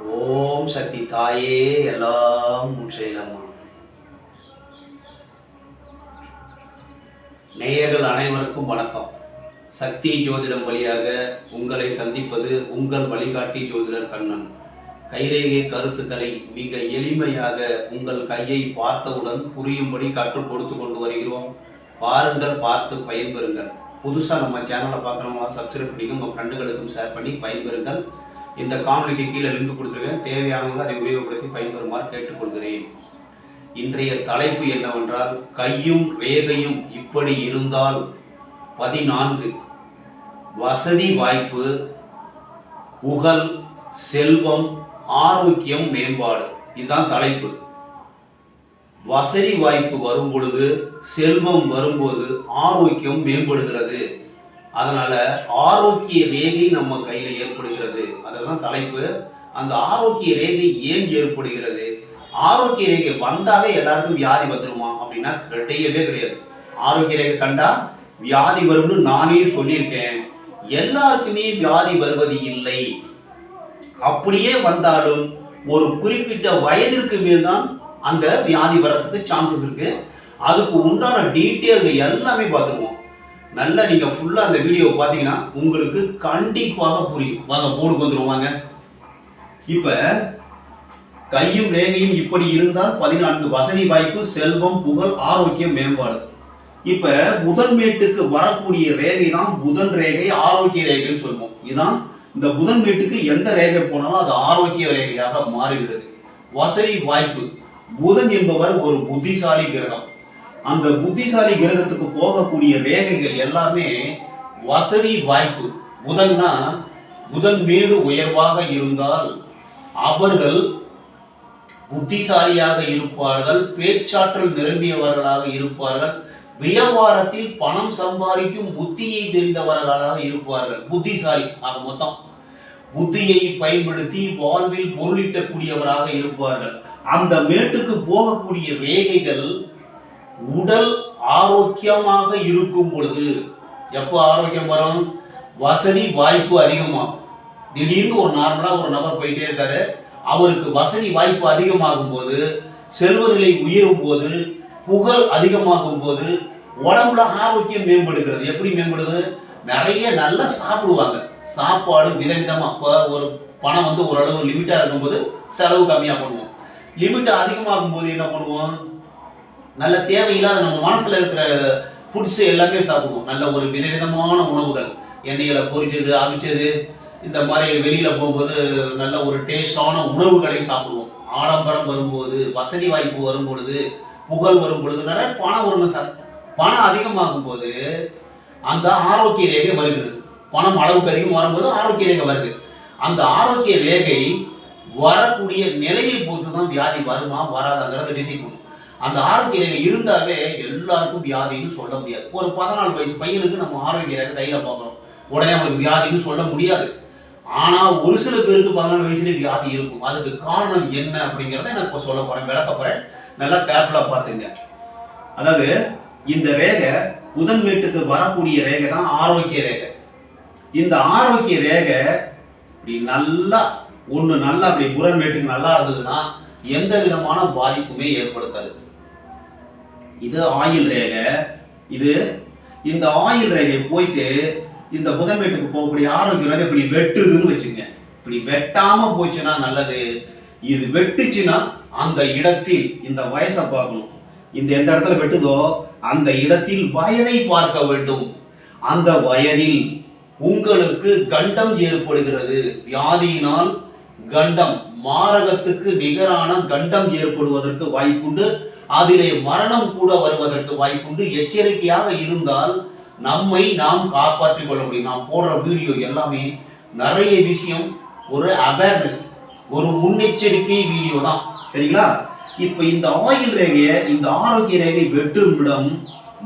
ஓம் சக்தி தாயே எல்லாம் முன்செயலம்மா. நேயர்கள் அனைவருக்கும் வணக்கம். சக்தி ஜோதிடம் வழியாக உங்களை சந்திப்பது உங்கள் வழிகாட்டி ஜோதிடர் கண்ணன். கைரேகை கருத்துக்களை மிக எளிமையாக உங்கள் கையை பார்த்தவுடன் புரியும்படி கற்றுக் கொடுத்து கொண்டு வருகிறோம். பாருங்கள், பார்த்து பயன்பெறுங்கள். புதுசாக நம்ம சேனலை பார்க்குறவங்க சப்ஸ்கிரைப் பண்ணி உங்கள் ஃப்ரெண்டுகளுக்கும் ஷேர் பண்ணி பயன்பெறுங்கள். இந்த காணொலிக்கு கீழே லிங்க் கொடுத்துருக்கேன். தேவையானவங்க அதை உபயோகப்படுத்தி பயன்பெறுமாறு கேட்டுக்கொள்கிறேன். இன்றைய தலைப்பு என்னவென்றால், கையும் ரேகையும் இப்படி இருந்தால் 14 வசதி வாய்ப்பு, புகழ், செல்வம், ஆரோக்கியம் மேம்பாடு. இதுதான் தலைப்பு. வசதி வாய்ப்பு வரும் பொழுது, செல்வம் வரும்போது ஆரோக்கியம் மேம்படுகிறது. அதனால ஆரோக்கிய ரேகை நம்ம கையில ஏற்படுகிறது. அதெல்லாம் தலைப்பு. அந்த ஆரோக்கிய ரேகை ஏன் ஏற்படுகிறது? ஆரோக்கிய ரேகை வந்தாவே எல்லாருக்கும் வியாதி வந்துருமா அப்படின்னா கிடையவே கிடையாது. ஆரோக்கிய ரேகை கண்டா வியாதி வரும்னு நானே சொல்லியிருக்கேன். எல்லாருக்குமே வியாதி வருவது இல்லை. அப்படியே வந்தாலும் ஒரு குறிப்பிட்ட வயதிற்கு மேல்தான் அந்த வியாதி வர்றதுக்கு சான்சஸ் இருக்கு. அதுக்கு உண்டான டீட்டெயில் எல்லாமே பார்த்துருவோம். நல்லா நீங்க ஃபுல்லா அந்த வீடியோவை பார்த்தீங்கன்னா உங்களுக்கு கண்டிப்பாக புரியும். வாங்க போர்டுக்கு வந்துருவாங்க. இப்ப கையும் ரேகையும் இப்படி இருந்தால் 14 வசதி வாய்ப்பு, செல்வம், புகழ், ஆரோக்கியம் மேம்பாடு. இப்ப புதன் மேட்டுக்கு வரக்கூடிய ரேகை தான் புதன் ரேகை, ஆரோக்கிய ரேகைன்னு சொல்லுவோம். இதுதான் இந்த புதன் மேட்டுக்கு எந்த ரேகை போனாலும் அது ஆரோக்கிய ரேகையாக மாறுகிறது. வசதி வாய்ப்பு. புதன் என்பவர் ஒரு புத்திசாலி கிரகம். அந்த புத்திசாலி கிரகத்துக்கு போகக்கூடிய ரேகைகள் எல்லாமே வசதி வாய்ப்பு. புதன் மேடு உயர்வாக இருந்தால் அவர்கள் புத்திசாலியாக இருப்பார்கள், பேச்சாற்றல் நிரம்பியவர்களாக இருப்பார்கள், வியாபாரத்தில் பணம் சம்பாதிக்கும் புத்தியை தெரிந்தவர்களாக இருப்பார்கள். புத்திசாலி ஆக மொத்தம் புத்தியை பயன்படுத்தி வாழ்வில் பொருளீட்டக்கூடியவராக இருப்பார்கள். அந்த மேட்டுக்கு போகக்கூடிய ரேகைகள் உடல் ஆரோக்கியமாக இருக்கும் பொழுது. எப்போ ஆரோக்கியம் வரும்? வசதி வாய்ப்பு அதிகமாகும். திடீர்னு ஒரு நார்மலா ஒரு நபர் போயிட்டே இருக்காரு, அவருக்கு வசதி வாய்ப்பு அதிகமாகும் போது, செல்வ நிலை உயரும் போது, புகழ் அதிகமாகும் போது உடம்புல ஆரோக்கியம் மேம்படுகிறது. எப்படி மேம்படுது? நிறைய நல்லா சாப்பிடுவாங்க. சாப்பாடு விதவிதமா. இப்போ ஒரு பணம் ஓரளவு லிமிட்டா இருக்கும்போது செலவு கம்மியா பண்ணுவோம். லிமிட் அதிகமாகும் போது என்ன பண்ணுவோம்? நல்ல தேவையில்லாத நம்ம மனசுல இருக்கிற ஃபுட்ஸ் எல்லாமே சாப்பிடுவோம். நல்ல ஒரு விதவிதமான உணவுகள், எண்ணெய்களை பொரிச்சது, அவிச்சது, இந்த மாதிரி வெளியில போகும்போது நல்ல ஒரு டேஸ்டான உணவுகளை சாப்பிடுவோம். ஆடம்பரம் வரும்போது, வசதி வாய்ப்பு வரும் பொழுது, புகழ் வரும் பொழுது நிறைய பணம் வரும் சார். பணம் அதிகமாகும் போது அந்த ஆரோக்கிய ரேகை வருகிறது. பணம் அளவுக்கு அதிகம் வரும்போது ஆரோக்கிய ரேகை வருது. அந்த ஆரோக்கிய ரேகை வரக்கூடிய நிலையை பொறுத்து தான் வியாதி வருமா வராதாங்கிறத டிசைட் பண்ணும். அந்த ஆரோக்கிய ரேகை இருந்தாவே எல்லாருக்கும் வியாதின்னு சொல்ல முடியாது. ஒரு 14 வயசு பையனுக்கு நம்ம ஆரோக்கிய ரேகை கையில பார்க்குறோம், உடனே அவனுக்கு வியாதின்னு சொல்ல முடியாது. ஆனா ஒரு சில பேருக்கு 14 வயசுலேயே வியாதி இருக்கும். அதுக்கு காரணம் என்ன அப்படிங்கிறத நான் இப்போ சொல்ல போறேன், விளக்க போறேன். நல்லா கேர்ஃபுல்லா பார்த்துங்க. அதாவது இந்த ரேகை புதன் மேட்டுக்கு வரக்கூடிய ரேகை தான் ஆரோக்கிய ரேகை. இந்த ஆரோக்கிய ரேகை இப்படி நல்லா அப்படி புதன் மேட்டுக்கு நல்லா இருந்ததுன்னா எந்த விதமான பாதிப்புமே ஏற்படுத்தாது. இது ஆயில் ரேகை. இந்த ஆயில் ரேகை போயிட்டு இந்த புதன் மேட்டுக்கு போகக்கூடிய ஆரோக்கிய ரேகை இப்படி வெட்டுதுன்னு வச்சுங்க. இப்படி வெட்டாம போச்சுன்னா நல்லது. இது வெட்டுச்சுன்னா அந்த இடத்தில் இந்த வயசை பார்க்கணும். எந்த இடத்துல வெட்டுதோ அந்த இடத்தில் வயதை பார்க்க வேண்டும். அந்த வயதில் உங்களுக்கு கண்டம் ஏற்படுகிறது. வியாதியினால் கண்டம், மாரகத்துக்கு நிகரான கண்டம் ஏற்படுவதற்கு வாய்ப்புண்டு. அதிலே மரணம் கூட வருவதற்கு வாய்ப்புண்டு. எச்சரிக்கையாக இருந்தால் நம்மை நாம் காப்பாற்றிக் கொள்ள முடியும். நாம் போடுற வீடியோ எல்லாமே நிறைய விஷயம் ஒரு அவேர்னஸ், ஒரு முன்னெச்சரிக்கை வீடியோ தான். சரிங்களா? இப்ப இந்த ஆயில் ரேகையை, இந்த ஆரோக்கிய ரேகை வெட்டும் இடம்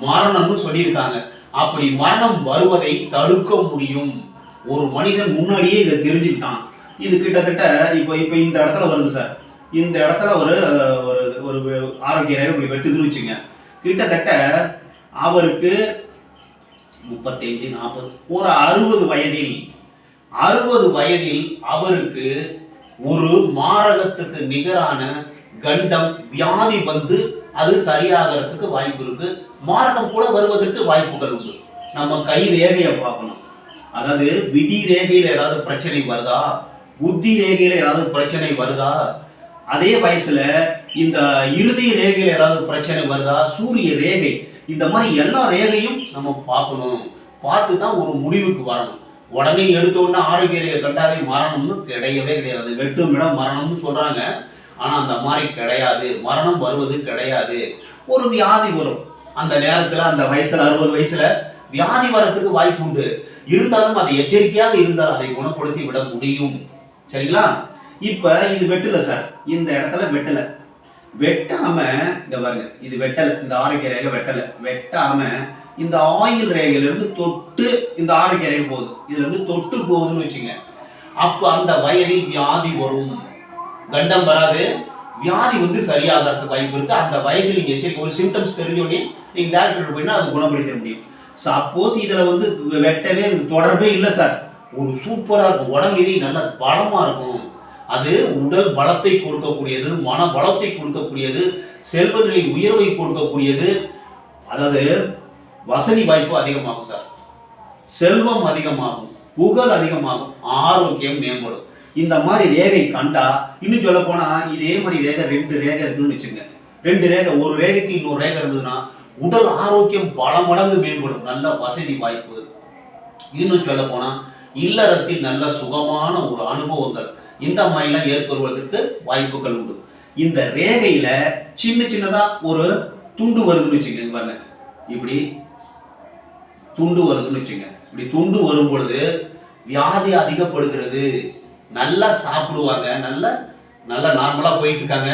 மரணம்னு சொல்லியிருக்காங்க. அப்படி மரணம் வருவதை தடுக்க முடியும். ஒரு மனிதன் முன்னாடியே இதை தெரிஞ்சுக்கிட்டான். இது கிட்டத்தட்ட இப்ப இந்த இடத்துல வருது சார். இந்த இடத்துல ஒரு ஆரோக்கிய ரேகை இப்படி வெட்டுதுன்னு வச்சுங்க. கிட்டத்தட்ட அவருக்கு 35, 40, ஒரு 60 வயதில் அவருக்கு ஒரு மாரகத்துக்கு நிகரான கண்டம் வியாதி வந்து அது சரியாகிறதுக்கு வாய்ப்பு இருக்கு. மாரகம் கூட வருவதற்கு வாய்ப்புகள் உண்டு. நம்ம கை ரேகையை பார்க்கணும். அதாவது விதி ரேகையில ஏதாவது பிரச்சனை வருதா, புத்தி ரேகையில ஏதாவது பிரச்சனை வருதா, அதே வயசுல இந்த இறுதி ரேகையில ஏதாவது பிரச்சனை வருதா, சூரிய ரேகை, இந்த மாதிரி எல்லா ரேகையும் நம்ம பார்க்கணும். பார்த்து தான் ஒரு முடிவுக்கு வரணும். உடனே எடுத்தோடனே ஆரோக்கிய ரேகை கண்டாவே மரணம்னு கிடையவே கிடையாது. வெட்டும் இடம் மரணம்னு சொல்றாங்க. ஆனா அந்த மாதிரி கிடையாது. மரணம் வருவது கிடையாது. ஒரு வியாதி வரும் அந்த நேரத்துல, அந்த வயசுல 60 வயசுல வியாதி வரத்துக்கு வாய்ப்பு உண்டு. இருந்தாலும் அதை எச்சரிக்கையாக இருந்தால் அதை குணப்படுத்தி விட முடியும். சரிங்களா? இப்ப இது வெட்டல சார், இந்த இடத்துல வெட்டல, வெட்டாம இந்த பாருங்க, இது வெட்டல, இந்த ஆரோக்கிய ரேகை வெட்டல, வெட்டாம இந்த ஆயில் ரேகையில இருந்து தொட்டு இந்த ஆரோக்கிய ரேகை போகுது, இதுல இருந்து தொட்டு போகுதுன்னு வச்சுங்க. அப்ப அந்த வயதில் வியாதி வரும். கண்டம் வராது, வியாதி வந்து சரியாகிறதுக்கு வாய்ப்பு இருக்கு. அந்த வயசுல நீங்க எச்சரிக்கை, ஒரு சிம்டம்ஸ் தெரிஞ்சோடனே நீங்க டாக்டர் போயினா அது குணப்படுத்த முடியும். சப்போஸ் இதுல வந்து வெட்டவே தொடர்பே இல்லை சார், ஒரு சூப்பரா இருக்கும், உடம்புலேயே நல்ல பலமா இருக்கும். அது உடல் பலத்தை கொடுக்கக்கூடியது, மன பலத்தை கொடுக்கக்கூடியது, செல்வ நிலை உயர்வை கொடுக்கக்கூடியது. அதாவது வசதி வாய்ப்பு அதிகமாகும் சார், செல்வம் அதிகமாகும், புகழ் அதிகமாகும், ஆரோக்கியம் மேம்படும். இந்த மாதிரி ரேகை கண்டா, இன்னும் சொல்ல போனா இதே மாதிரி ரேகை 2 ரேகை இருக்குதுன்னு வச்சுங்க, 2 ரேகை, ஒரு ரேகைக்கு இன்னொரு ரேகை இருந்ததுன்னா உடல் ஆரோக்கியம் பல மடங்கு மேம்படும், நல்ல வசதி வாய்ப்பு. இன்னும் சொல்ல போனா இல்லறத்தில் நல்ல சுகமான ஒரு அனுபவங்கள் இந்த மாதிரிலாம் ஏற்படுவதற்கு வாய்ப்புகள் உண்டு. இந்த ரேகையில சின்ன சின்னதா ஒரு துண்டு வருதுன்னு வச்சுங்க பாருங்க, இப்படி துண்டு வருதுன்னு வச்சுங்க, இப்படி துண்டு வரும் பொழுது வியாதி அதிகப்படுகிறது. நல்லா சாப்பிடுவாங்க, நல்லா நார்மலா போயிட்டு இருக்காங்க,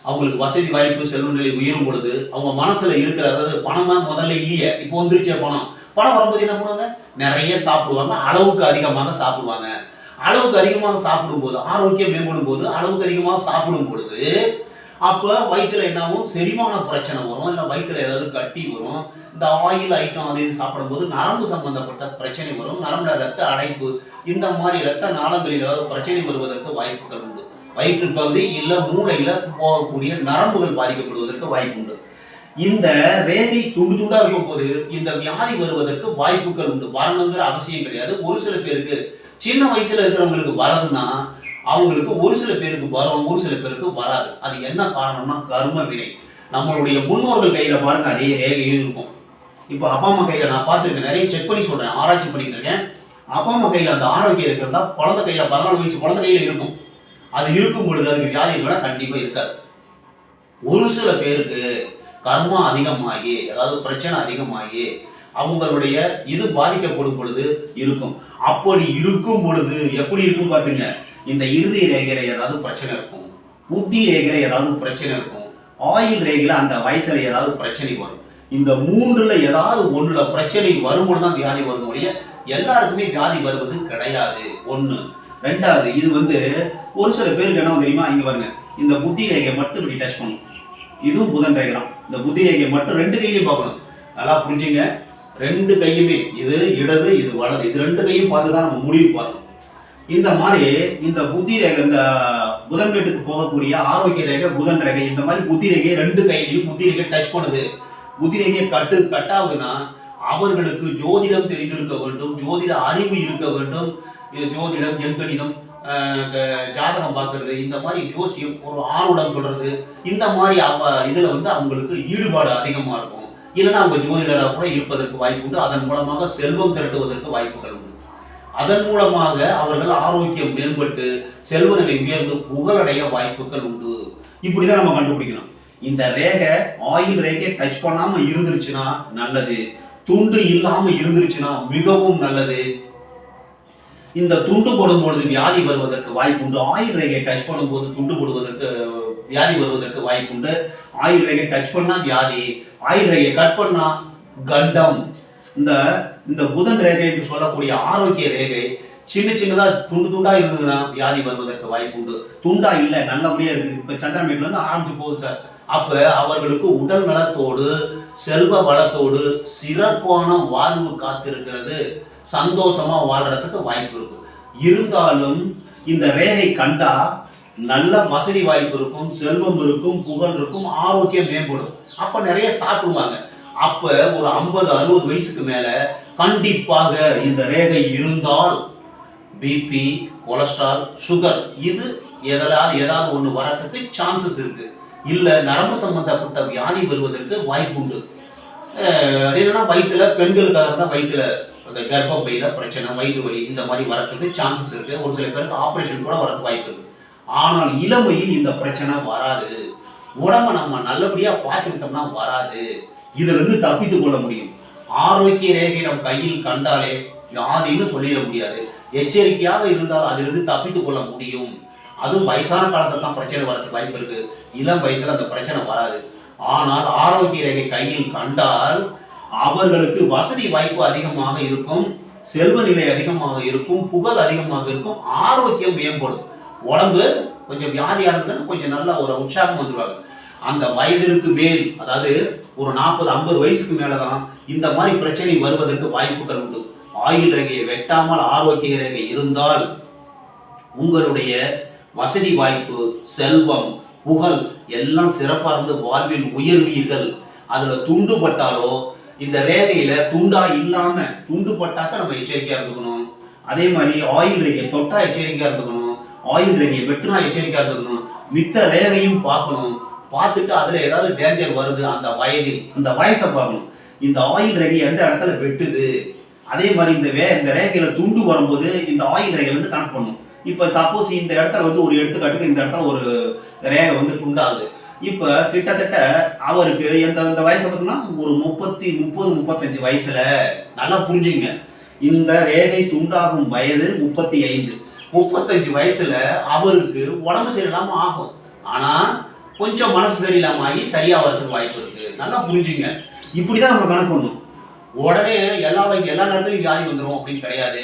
அவங்களுக்கு வசதி வாய்ப்பு செல்வ நிலை உயரும் பொழுது அவங்க மனசுல இருக்கிற, அதாவது பணமா முதல்ல இல்லையே, இப்போ வந்துருச்சே பணம் வரும்போது என்ன பண்ணுவாங்க, நிறைய சாப்பிடுவாங்க, அளவுக்கு அதிகமாக சாப்பிடுவாங்க. அளவுக்கு அதிகமாக சாப்பிடும் போது ஆரோக்கியம் மேம்படும் போது, அளவுக்கு அதிகமாக சாப்பிடும் பொழுது அப்போ வயிற்றுல என்னாகும், செரிமான பிரச்சனை வரும், இல்லை வயிற்றுல ஏதாவது கட்டி வரும். இந்த ஆயில் ஐட்டம் அது இது சாப்பிடும்போது நரம்பு சம்பந்தப்பட்ட பிரச்சனை வரும், நரம்புல ரத்த அடைப்பு, இந்த மாதிரி ரத்த நாளங்களில் ஏதாவது பிரச்சனை வருவதற்கு வாய்ப்புகள் உண்டு. வயிற்று பகுதி இல்லை மூளையில போகக்கூடிய நரம்புகள் பாதிக்கப்படுவதற்கு வாய்ப்பு உண்டு. இந்த ரேகை துண்டு துண்டா இருக்கும் போது இந்த வியாதி வருவதற்கு வாய்ப்புகள் உண்டு. வரணுங்கிற அவசியம் கிடையாது. ஒரு சில பேருக்கு சின்ன வயசுல இருக்கிறவங்களுக்கு வரதுன்னா அவங்களுக்கு ஒரு சில பேருக்கு வரும், ஒரு சில பேருக்கு வராது. அது என்ன காரணம்னா கர்ம வினை. நம்மளுடைய முன்னோர்கள் கையில பாருங்க அதே ரேகை இருக்கும். இப்போ அப்பா அம்மா கையில நான் பார்த்துருக்கேன், நிறைய செக் பண்ணி சொல்றேன், ஆராய்ச்சி பண்ணிட்டு இருக்கேன். அப்பா அம்மா கையில அந்த ஆரோக்கியம் இருக்கிறதா குழந்தை கையில 14 வயசு குழந்தை கையில இருக்கும். அது இருக்கும் பொழுது அதுக்கு வியாதி கூட கண்டிப்பா இருக்காது. ஒரு சில பேருக்கு கர்மா அதிகமாகி, அதாவது பிரச்சனை அதிகமாகி அவங்களுடைய இது பாதிக்கப்படும் பொழுது இருக்கும். அப்படி இருக்கும் பொழுது எப்படி இருக்கும் பாத்தீங்க, இந்த இறுதி ரேகையில ஏதாவது பிரச்சனை இருக்கும், புத்தி ரேகையில ஏதாவது பிரச்சனை இருக்கும், ஆயில் ரேகையில அந்த வயசுல ஏதாவது பிரச்சனை வரும். இந்த 3ல ஏதாவது ஒண்ணுல பிரச்சனை வரும்போது தான் வியாதி வரும் ஒழிய எல்லாருக்குமே வியாதி வருவது கிடையாது. ஒண்ணு. ரெண்டாவது, இது வந்து ஒரு சில பேருக்கு என்ன தெரியுமா, இங்க பாருங்க, இந்த புத்தி ரேகையை மட்டும் இப்படி டச் பண்ணும், இதுவும் புதன் ரேகை தான். இந்த புத்தி ரேகையை மட்டும் 2 கையிலையும் பார்க்கணும். நல்லா புரிஞ்சுங்க, 2 கையுமே, இது இடது இது வலது, இது 2 கையும் பார்த்து தான் நம்ம முடிவு பார்க்கணும். இந்த மாதிரி இந்த புத்தி ரேகை, இந்த புதன் வீட்டுக்கு போகக்கூடிய ஆரோக்கிய ரேகை புதன் ரேகை, இந்த மாதிரி புத்தி ரேகையை 2 கையிலையும் புத்தி ரேகை டச் பண்ணுது. புத்தி ரேகையை கட்டாகுதுன்னா அவர்களுக்கு ஜோதிடம் தெரிந்திருக்க வேண்டும், ஜோதிட அறிவு இருக்க வேண்டும். ஜோதிடம், எண்கணிதம், ஜாதகம் பார்க்கறது, இந்த மாதிரி ஜோசியம், ஒரு ஆணுடம் சொல்றது, இந்த மாதிரி இதுல வந்து அவங்களுக்கு ஈடுபாடு அதிகமா இருக்கும். இல்லைன்னா அவங்க ஜோதிடராக கூட இருப்பதற்கு வாய்ப்பு உண்டு. அதன் மூலமாக செல்வம் திரட்டுவதற்கு வாய்ப்புகள் உண்டு. அதன் மூலமாக அவர்கள் ஆரோக்கியம் மேம்பட்டு செல்வ நிலை உயர்ந்து புகழடைய வாய்ப்புகள் உண்டு. இப்படிதான் நம்ம கண்டுபிடிக்கணும். இந்த ரேகை ஆயில் ரேகை டச் பண்ணாம இருந்துருச்சுன்னா நல்லது, துண்டு இல்லாம இருந்துருச்சுன்னா மிகவும் நல்லது. இந்த துண்டு போடும்பொழுது வியாதி வருவதற்கு வாய்ப்பு உண்டு. ஆயில் ரேகை டச் பண்ணும்போது துண்டு போடுவதற்கு வியாதி வருவதற்கு வாய்ப்பு உண்டு. ஆயில் ரேகை டச் பண்ணா வியாதி, ஆயில் ரேகை கட் பண்ணா கண்டம். இந்த புதன் ரேகை என்று சொல்லக்கூடிய ஆரோக்கிய ரேகை சின்ன சின்னதா துண்டு துண்டா இருந்ததுன்னா வியாதி வருவதற்கு வாய்ப்பு உண்டு. துண்டா இல்லை, நல்லபடியா இருக்குது. இப்ப சந்திரமேட்ல இருந்து ஆரம்பிச்சு போகுது சார். அப்ப அவர்களுக்கு உடல் நலத்தோடு செல்வ வளத்தோடு சிறப்பான வாழ்வு காத்திருக்கிறது, சந்தோஷமா வாழ்றதுக்கு வாய்ப்பு இருக்கு. இருந்தாலும் இந்த ரேகை கண்டா நல்ல வசதி வாய்ப்பு இருக்கும், செல்வம் இருக்கும், புகழ் இருக்கும், ஆரோக்கியம் மேம்படும். அப்ப நிறைய சாப்பிடுவாங்க. அப்ப ஒரு 50, 60 வயசுக்கு மேல கண்டிப்பாக இந்த ரேகை இருந்தால் பிபி, கொலஸ்ட்ரால், சுகர் இது ஏதாவது ஒண்ணு வரதுக்கு சான்சஸ் இருக்கு. இல்ல நரம்பு சம்பந்தப்பட்ட வியாதி வருவதற்கு வாய்ப்பு உண்டு. இல்லைன்னா வயிற்றுல பெண்களுக்காக இருந்தால் வயிற்றுல அந்த கர்ப்பப்பையில பிரச்சனை, வயிற்று வலி இந்த மாதிரி வரதுக்கு சான்சஸ் இருக்கு. ஒரு சில பேருக்கு ஆப்ரேஷன் கூட வரதுக்கு வாய்ப்பு இருக்கு. ஆனால் இளமையில் இந்த பிரச்சனை வராது. உடம்ப நம்ம நல்லபடியா பார்த்துக்கிட்டோம்னா வராது. இதுல இருந்து தப்பித்துக் கொள்ள முடியும். ஆரோக்கிய ரேகை நம் கையில் கண்டாலே வியாதின்னு சொல்லிட முடியாது. எச்சரிக்கையாக இருந்தால் அதிலிருந்து தப்பித்துக் கொள்ள முடியும். அதுவும் வயசான காலத்துல தான் பிரச்சனை வரதுக்கு வாய்ப்பு இருக்கு. இளம் வயசுல அந்த பிரச்சனை வராது. ஆனால் ஆரோக்கிய ரேகை கையில் கண்டால் அவர்களுக்கு வசதி வாய்ப்பு அதிகமாக இருக்கும், செல்வ நிலை அதிகமாக இருக்கும், புகழ் அதிகமாக இருக்கும், ஆரோக்கியம் மேம்படும். உடம்பு கொஞ்சம் வியாதியா இருந்ததுன்னா கொஞ்சம் நல்ல ஒரு உற்சாகம் வந்துடுவாங்க. அந்த வயதிற்கு மேல், அதாவது ஒரு 40, 50 வயசுக்கு மேலதான் இந்த மாதிரி பிரச்சனை வருவதற்கு வாய்ப்புகள் உண்டு. ஆயுள் ரேகையை வெட்டாமல் ஆரோக்கிய ரேகை இருந்தால் உங்களுடைய வசதி வாய்ப்பு, செல்வம், புகழ் எல்லாம் சிறப்பா இருந்து வாழ்வில் உயர்வீர்கள். அதுல துண்டுபட்டாலோ இந்த ரேகையில துண்டா இல்லாம துண்டுபட்டாக்க நம்ம எச்சரிக்கையா இருந்துக்கணும். அதே மாதிரி ஆயுள் ரேகையை தொட்டா எச்சரிக்கையா இருந்துக்கணும், ஆயுள் ரேகையை வெட்டுனா எச்சரிக்கையா இருந்துக்கணும். மித்த ரேகையும் பார்க்கணும். பார்த்துட்டு அதுல ஏதாவது டேஞ்சர் வருது அந்த வயதில், அந்த வயசை பார்க்கணும். இந்த ஆயுள் ரேகை எந்த இடத்துல வெட்டுது, அதே மாதிரி இந்த ரேகையில துண்டு வரும்போது இந்த ஆயுள் ரேகையில இருந்து கனெக்ட் பண்ணணும். இப்ப சப்போஸ் இந்த இடத்துல ஒரு எடுத்துக்காட்டுக்கு இந்த இடத்துல ஒரு ரேகை துண்டாகுது. இப்ப கிட்டத்தட்ட அவருக்கு இந்த வயசை பார்த்தோம்னா ஒரு 30, 35 வயசுல, நல்லா புரிஞ்சுங்க, இந்த ரேகை துண்டாகும் வயது 35. 35 வயசுல அவருக்கு உடம்பு சரியில்லாம ஆகும். ஆனா கொஞ்சம் மனசு சரியில்லாம ஆகி சரியா வரதுக்கு வாய்ப்பு இருக்கு. நல்லா புரிஞ்சுங்க. இப்படிதான் நம்ம கணக்கு பண்ணணும். உடனே எல்லா நேரத்துலையும் வியாதி வந்துடும் அப்படின்னு கிடையாது.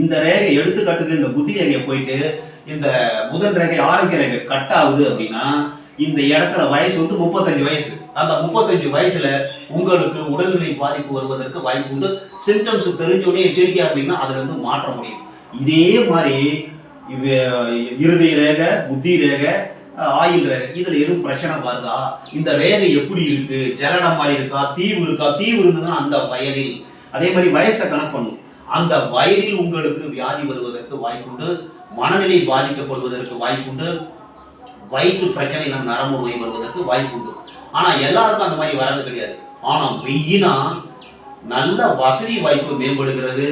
இந்த ரேகை எடுத்துக்காட்டுக்கு இந்த புத்தி ரேகையை போயிட்டு இந்த புதன் ரேகை ஆரோக்கிய ரேகை கட் ஆகுது அப்படின்னா இந்த இடத்துல வயசு 35 வயசு. அந்த 35 வயசுல உங்களுக்கு உடல்நிலை பாதிப்பு வருவதற்கு வாய்ப்பு உண்டு. சிம்டம்ஸ் தெரிஞ்சோடனே எச்சரிக்கையா இருந்தீங்கன்னா அதுல இருந்து மாற்ற முடியும். இதே மாதிரி இது இருதய ரேகை, புத்தி ரேகை, ஆயுள் ரேகை, இதுல எதுவும் பிரச்சனை வருதா, இந்த ரேகை எப்படி இருக்கு, ஜலனமா இருக்கா, தீவு இருக்கா, தீவு இருந்ததுன்னா அந்த வயதில், அதே மாதிரி வயசை கணக்கு பண்ணும். அந்த வயதில் உங்களுக்கு வியாதி வருவதற்கு வாய்ப்புண்டு, மனநிலை பாதிக்கப்படுவதற்கு வாய்ப்புண்டு, வயிற்று பிரச்சனைகள் நரம்பு நோய் வருவதற்கு வாய்ப்புண்டு. ஆனா எல்லாருக்கும் அந்த மாதிரி வர்றது கிடையாது. ஆனா வெயினா நல்ல வசதி வாய்ப்பு மேம்படுகிறது,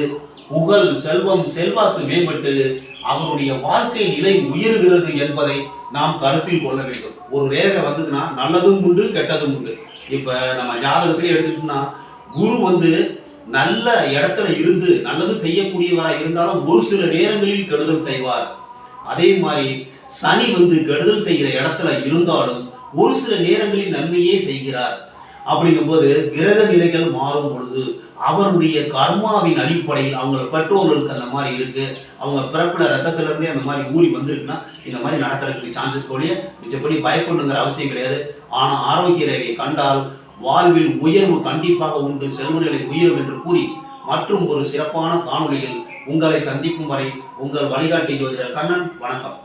புகழ், செல்வம், செல்வாக்கு மேம்பட்டு அவருடைய வாழ்க்கை நிலை உயர்கிறது என்பதை நாம் கருத்தில் கொள்ள வேண்டும். ஒரு ரேகை வந்ததுன்னா நல்லதும் உண்டு, கெட்டதும் உண்டு. இப்ப நம்ம ஜாதகத்திலே எடுத்துட்டோம்னா குரு நல்ல இடத்துல இருந்து நல்லது செய்யக்கூடியவராக இருந்தாலும் ஒரு சில நேரங்களில் கெடுதல் செய்வார். அதே மாதிரி சனி கெடுதல் செய்கிற இடத்துல இருந்தாலும் ஒரு சில நேரங்களில் நன்மையே செய்கிறார். அப்படிங்கும்போது கிரக நிலைகள் மாறும் பொழுது அவருடைய கர்மாவின் அடிப்படையில் அவங்க பெற்றோர்களுக்கு அந்த மாதிரி இருக்கு, அவங்க பிறப்புல ரத்தத்துல இருந்தே அந்த மாதிரி ஊறி வந்திருக்குன்னா இந்த மாதிரி நடக்கிறதுக்கு சான்சஸ் கூடிய மிச்சப்படி பயப்படணுங்கிற அவசியம் கிடையாது. ஆனா ஆரோக்கிய ரேகை கண்டால் வாழ்வில் உயர்வு கண்டிப்பாக உண்டு, செல்வநிலை உயரும் என்று கூறி மற்றும் ஒரு சிறப்பான காணொளியில் உங்களை சந்திக்கும் வரை உங்கள் வழிகாட்டி ஜோதிடர் கண்ணன். வணக்கம்.